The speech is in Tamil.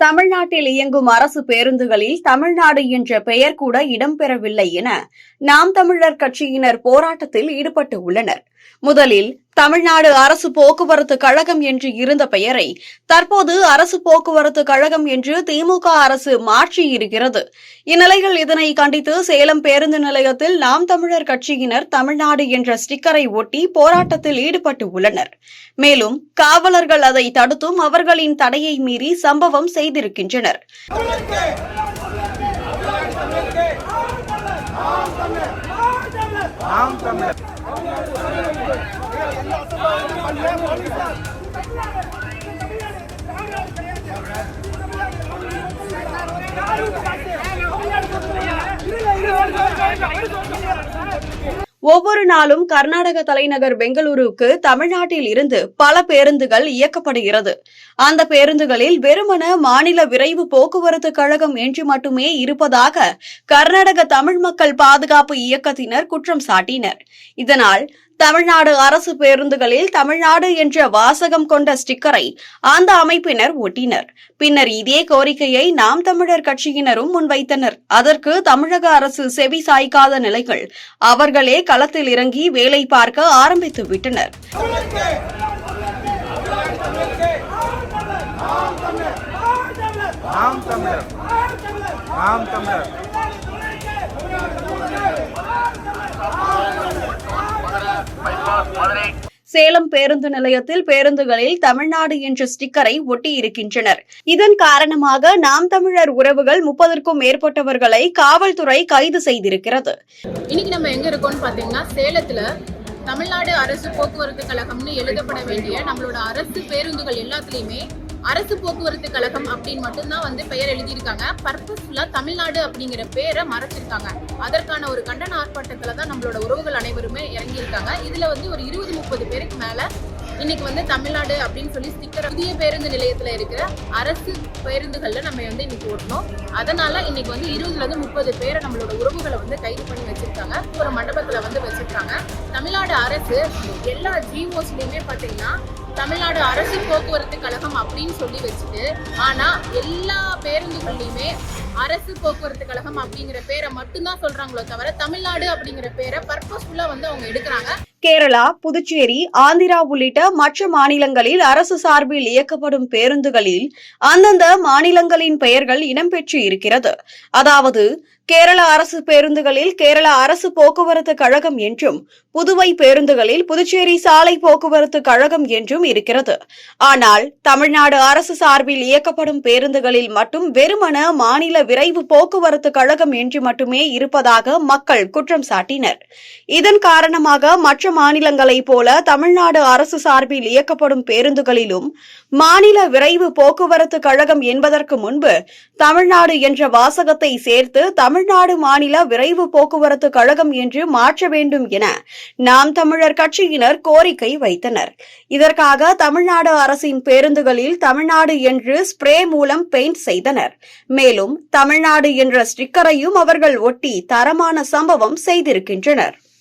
தமிழ்நாட்டில் இயங்கும் அரசு பேருந்துகளில் தமிழ்நாடு என்ற பெயர் கூட இடம்பெறவில்லை என நாம் தமிழர் கட்சியினர் போராட்டத்தில் ஈடுபட்டு உள்ளனர். முதலில் தமிழ்நாடு அரசு போக்குவரத்து கழகம் என்று இருந்த பெயரை தற்போது அரசு போக்குவரத்து கழகம் என்று திமுக அரசு மாற்றியிருக்கிறது. இந்நிலையில் இதனை கண்டித்து சேலம் பேருந்து நிலையத்தில் நாம் தமிழர் கட்சியினர் தமிழ்நாடு என்ற ஸ்டிக்கரை ஒட்டி போராட்டத்தில் ஈடுபட்டு உள்ளனர். மேலும் காவலர்கள் அதை தடுத்தும் அவர்களின் தடையை மீறி சம்பவம் செய்திருக்கின்றனர். ஒவ்வொரு நாளும் கர்நாடக தலைநகர் பெங்களூருவுக்கு தமிழ்நாட்டில் இருந்து பல பேருந்துகள் இயக்கப்படுகிறது. அந்த பேருந்துகளில் வெறுமன மாநில விரைவு போக்குவரத்து கழகம் என்று மட்டுமே இருப்பதாக கர்நாடக தமிழ் மக்கள் பாதுகாப்பு இயக்கத்தினர் குற்றம் சாட்டினர். இதனால் தமிழ்நாடு அரசு பேருந்துகளில் தமிழ்நாடு என்ற வாசகம் கொண்ட ஸ்டிக்கரை அந்த அமைப்பினர் ஒட்டினர். பின்னர் இதே கோரிக்கையை நாம் தமிழர் கட்சியினரும் முன்வைத்தனர். அதற்கு தமிழக அரசு செவி சாய்க்காத நிலையில் அவர்களே களத்தில் இறங்கி வேலை பார்க்க ஆரம்பித்து விட்டனர். சேலம் பேருந்து நிலையத்தில் பேருந்துகளில் தமிழ்நாடு என்ற ஸ்டிக்கரை ஒட்டியிருக்கின்றனர். இதன் காரணமாக நாம் தமிழர் உறவுகள் 30க்கும் மேற்பட்டவர்களை காவல்துறை கைது செய்திருக்கிறது. இன்னைக்கு நம்ம எங்க இருக்கோம்னு பாத்தீங்கன்னா சேலத்துல தமிழ்நாடு அரசு போக்குவரத்து கழகம்னு எழுதப்பட வேண்டிய நம்மளோட அரசு பேருந்துகள் எல்லாத்துலயுமே அரசு போக்குவரத்து கழகம் அப்படின்னு மட்டும்தான் பெயர் எழுதியிருக்காங்க. பர்பஸ்ஃபுல்லா தமிழ்நாடு அப்படிங்கிற பேரை மறைச்சிருக்காங்க. அதற்கான ஒரு கண்டன ஆர்ப்பாட்டத்துல தான் நம்மளோட உறவுகள் அனைவருமே இறங்கியிருக்காங்க. இதுல ஒரு 20-30 பேருக்கு மேல இன்னைக்கு தமிழ்நாடு அப்படின்னு சொல்லி ஸ்டிக்கர் புதிய பேருந்து நிலையத்துல இருக்கிற அரசு பேருந்துகள்ல நம்ம இன்னைக்கு ஓட்டணும். அதனால இன்னைக்கு 20-30 பேரை நம்மளோட உறவுகளை கைது பண்ணி வச்சிருக்காங்க. ஒரு மண்டபத்துல வச்சிருக்காங்க. தமிழ்நாடு அரசு எல்லா ஜிஓஸ்லயுமே பாத்தீங்கன்னா தமிழ்நாடு அரசு போக்குவரத்து கழகம் அப்படின்னு சொல்லி வச்சுட்டு, ஆனா எல்லா பேருந்துகள்லயுமே அரசு போக்குவரத்து கழகம் அப்படிங்கிற பேரை மட்டும்தான் சொல்றாங்களோ தவிர தமிழ்நாடு அப்படிங்கிற பேரை பர்பஸ்ஃபுல்லா அவங்க எடுக்கிறாங்க. கேரளா, புதுச்சேரி, ஆந்திரா உள்ளிட்ட மற்ற மாநிலங்களில் அரசு சார்பில் இயக்கப்படும் பேருந்துகளில் அந்தந்த மாநிலங்களின் பெயர்கள் இடம்பெற்று இருக்கிறது. அதாவது கேரள அரசு பேருந்துகளில் கேரள அரசு போக்குவரத்து கழகம் என்றும், புதுவை பேருந்துகளில் புதுச்சேரி சாலை போக்குவரத்து கழகம் என்றும் இருக்கிறது. ஆனால் தமிழ்நாடு அரசு சார்பில் இயக்கப்படும் பேருந்துகளில் மட்டும் வெறுமன மாநில விரைவு போக்குவரத்து கழகம் என்று மட்டுமே இருப்பதாக மக்கள் குற்றம் சாட்டினர். இதன் காரணமாக மற்ற மாநிலங்களைப் போல தமிழ்நாடு அரசு சார்பில் இயக்கப்படும் பேருந்துகளிலும் மாநில விரைவு போக்குவரத்து கழகம் என்பதற்கு முன்பு தமிழ்நாடு என்ற வாசகத்தை சேர்த்து தமிழ்நாடு மாநில விரைவு போக்குவரத்து கழகம் என்று மாற்ற வேண்டும் என நாம் தமிழர் கட்சியினர் கோரிக்கை வைத்தனர். இதற்காக தமிழ்நாடு அரசின் பேருந்துகளில் தமிழ்நாடு என்று ஸ்ப்ரே மூலம் பெயிண்ட் செய்தனர். மேலும் தமிழ்நாடு என்ற ஸ்டிக்கரையும் அவர்கள் ஒட்டி தரமான சம்பவம் செய்திருக்கின்றனர்.